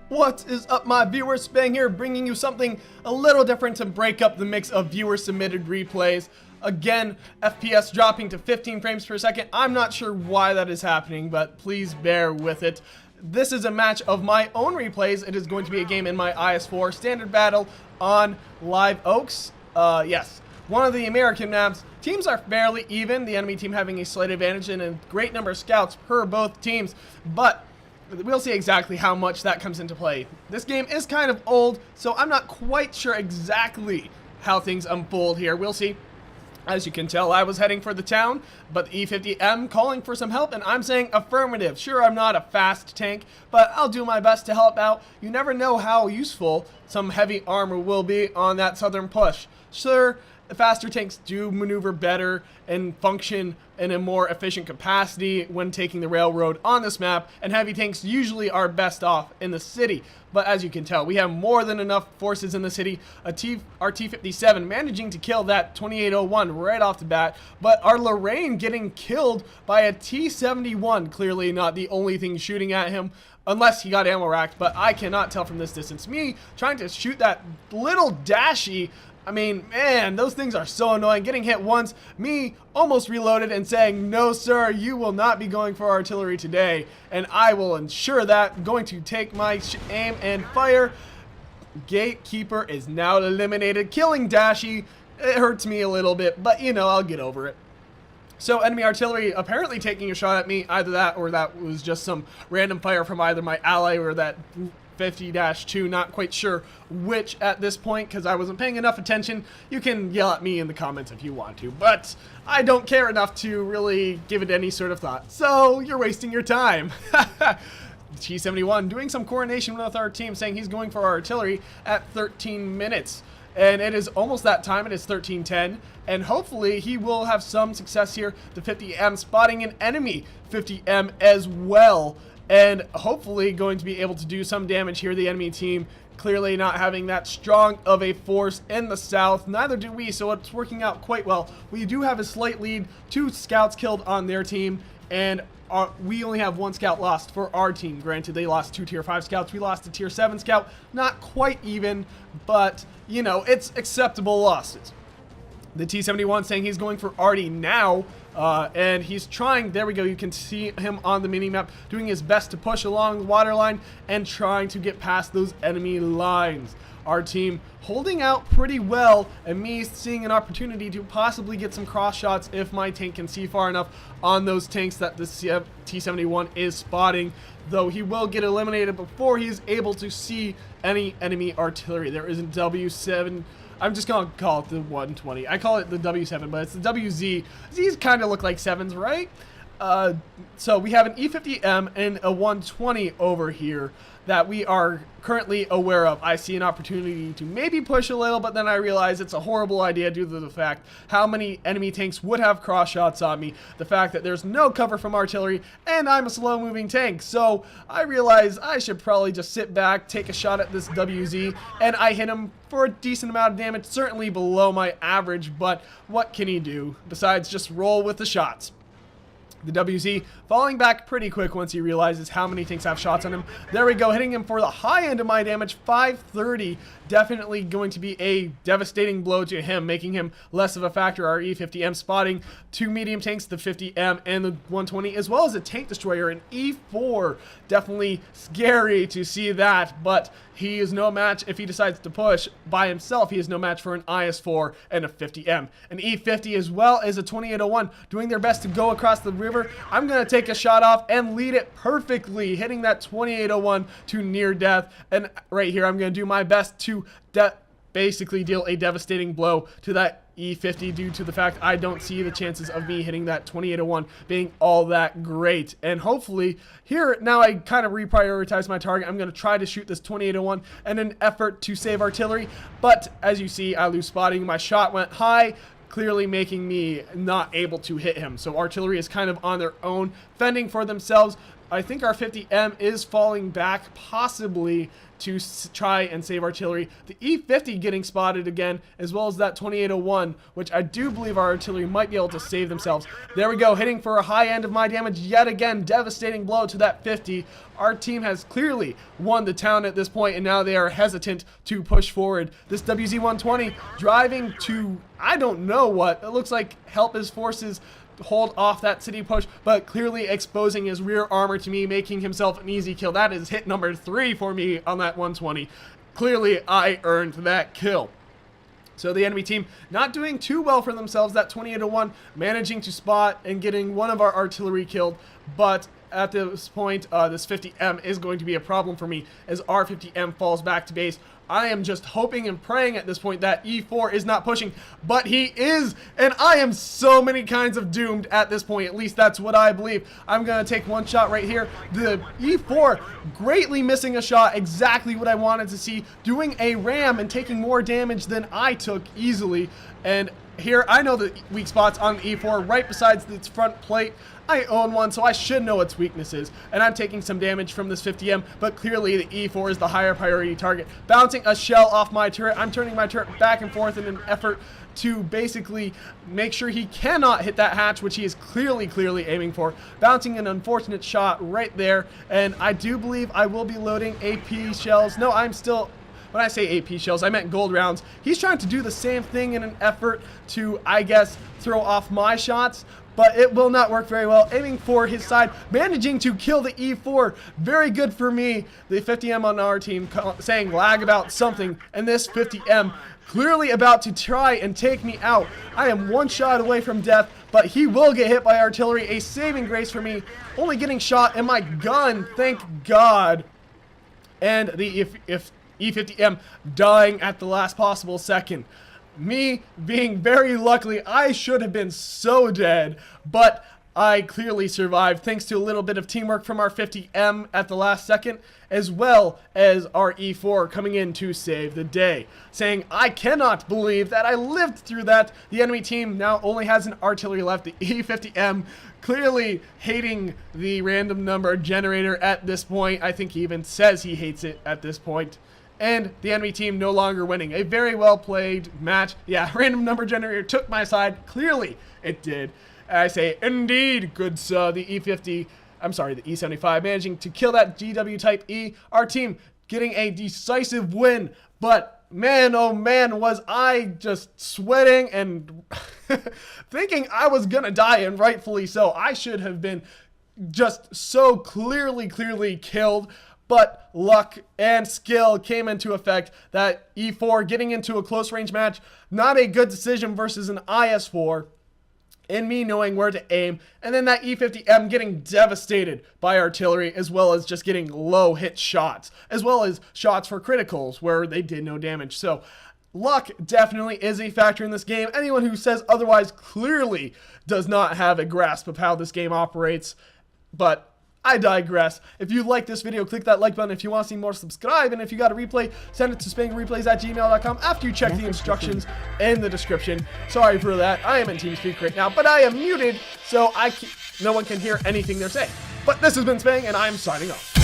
What is up, my viewers? Spang here, bringing you something a little different to break up the mix of viewer submitted replays. Again, FPS dropping to 15 frames per second. I'm not sure why that is happening, but please bear with it. This is a match of my own replays. It is going to be a game in my IS-4 standard battle on Live Oaks. Yes, one of the American maps. Teams are fairly even, the enemy team having a slight advantage and a great number of scouts per both teams, but we'll see exactly how much that comes into play. This game is kind of old, so I'm not quite sure exactly how things unfold here. We'll see. As you can tell, I was heading for the town, but the E50M calling for some help, and I'm saying affirmative. Sure, I'm not a fast tank, but I'll do my best to help out. You never know how useful some heavy armor will be on that southern push. Sure, the faster tanks do maneuver better and function in a more efficient capacity when taking the railroad on this map, and heavy tanks usually are best off in the city. But as you can tell, we have more than enough forces in the city. Our T-57 managing to kill that 2801 right off the bat, but our Lorraine getting killed by a T-71, clearly not the only thing shooting at him, unless he got ammo racked, but I cannot tell from this distance. Me trying to shoot that little Dashy, I mean, man, those things are so annoying. Getting hit once, me almost reloaded and saying, no sir, you will not be going for artillery today. And I will ensure that. Going to take my aim and fire. Gatekeeper is now eliminated, killing Dashy. It hurts me a little bit, but you know, I'll get over it. So enemy artillery apparently taking a shot at me, either that or that was just some random fire from either my ally or that 50-2, not quite sure which at this point because I wasn't paying enough attention. You can yell at me in the comments if you want to, but I don't care enough to really give it any sort of thought, so you're wasting your time. T-71 doing some coordination with our team, saying he's going for our artillery at 13 minutes. And it is almost that time. It is 13:10, and hopefully he will have some success here. The 50M spotting an enemy 50M as well, and hopefully going to be able to do some damage here. The enemy team clearly not having that strong of a force in the south. Neither do we, so it's working out quite well. We do have a slight lead. 2 scouts killed on their team, and we only have 1 scout lost for our team. Granted, they lost 2 tier 5 scouts. We lost a tier 7 scout. Not quite even, but, you know, it's acceptable losses. The T-71 saying he's going for Artie now, and he's trying, there we go, you can see him on the mini-map, doing his best to push along the water line and trying to get past those enemy lines. Our team holding out pretty well, and me seeing an opportunity to possibly get some cross shots if my tank can see far enough on those tanks that the T-71 is spotting, though he will get eliminated before he is able to see any enemy artillery. There is a W7. I'm just going to call it the 120. I call it the W7, but it's the WZ. These kind of look like 7s, right? So we have an E50M and a 120 over here that we are currently aware of. I see an opportunity to maybe push a little, but then I realize it's a horrible idea due to the fact how many enemy tanks would have cross shots on me, the fact that there's no cover from artillery, and I'm a slow moving tank. So I realize I should probably just sit back, take a shot at this WZ, and I hit him for a decent amount of damage, certainly below my average, but what can he do besides just roll with the shots? The WZ falling back pretty quick once he realizes how many tanks have shots on him. There we go, hitting him for the high end of my damage, 530. Definitely going to be a devastating blow to him, making him less of a factor. Our E50M spotting 2 medium tanks, the 50M and the 120, as well as a tank destroyer, an E4. Definitely scary to see that, but he is no match if he decides to push by himself. He is no match for an IS-4 and a 50M. An E50 as well as a 2801 doing their best to go across the river. I'm going to take a shot off and lead it perfectly, hitting that 2801 to near death. And right here, I'm going to do my best to basically deal a devastating blow to that E50 due to the fact I don't see the chances of me hitting that 2801 being all that great. And hopefully here now I kind of reprioritize my target. I'm going to try to shoot this 2801 in an effort to save artillery, but as you see, I lose spotting. My shot went high, clearly making me not able to hit him. So artillery is kind of on their own, fending for themselves. I think our 50M is falling back, possibly to try and save artillery. The E50 getting spotted again, as well as that 2801, which I do believe our artillery might be able to save themselves. There we go, hitting for a high end of my damage yet again. Devastating blow to that 50. Our team has clearly won the town at this point, and now they are hesitant to push forward. This WZ-120 driving to, I don't know what. It looks like help his forces hold off that city push, but clearly exposing his rear armor to me, making himself an easy kill. That is hit number 3 for me on that 120. Clearly, I earned that kill. So the enemy team not doing too well for themselves. That 2801 managing to spot and getting one of our artillery killed, but at this point, this 50M is going to be a problem for me as our 50M falls back to base. I am just hoping and praying at this point that E4 is not pushing, but he is, and I am so many kinds of doomed at this point. At least that's what I believe. I'm going to take one shot right here. The E4 greatly missing a shot, exactly what I wanted to see, doing a ram and taking more damage than I took easily. And here, I know the weak spots on the E4 right besides its front plate. I own one, so I should know its weaknesses, and I'm taking some damage from this 50M, but clearly the E4 is the higher priority target. Bouncing a shell off my turret, I'm turning my turret back and forth in an effort to basically make sure he cannot hit that hatch, which he is clearly aiming for. Bouncing an unfortunate shot right there, and I do believe I will be loading AP shells. No, I'm still... When I say AP shells, I meant gold rounds. He's trying to do the same thing in an effort to, I guess, throw off my shots, but it will not work very well. Aiming for his side, managing to kill the E4. Very good for me. The 50M on our team saying lag about something, and this 50M clearly about to try and take me out. I am one shot away from death, but he will get hit by artillery. A saving grace for me. Only getting shot in my gun, thank God. And the E50M dying at the last possible second. Me being very lucky, I should have been so dead, but I clearly survived thanks to a little bit of teamwork from our 50M at the last second, as well as our E4 coming in to save the day. Saying, I cannot believe that I lived through that. The enemy team now only has an artillery left. The E50M clearly hating the random number generator at this point. I think he even says he hates it at this point. And the enemy team no longer winning. A very well played match. Yeah, random number generator took my side. Clearly it did. I say, indeed, good sir. The E75 managing to kill that GW type E. Our team getting a decisive win. But man, oh man, was I just sweating and thinking I was gonna die, and rightfully so. I should have been just so clearly killed. But luck and skill came into effect. That E4 getting into a close range match, not a good decision versus an IS-4. And me knowing where to aim. And then that E50M getting devastated by artillery, as well as just getting low hit shots. As well as shots for criticals where they did no damage. So luck definitely is a factor in this game. Anyone who says otherwise clearly does not have a grasp of how this game operates. But I digress. If you like this video, click that like button. If you want to see more, subscribe. And if you got a replay, send it to spanglereplays@gmail.com after you check the instructions in the description. Sorry for that. I am in TeamSpeak right now, but I am muted, so no one can hear anything they're saying. But this has been Spang, and I am signing off.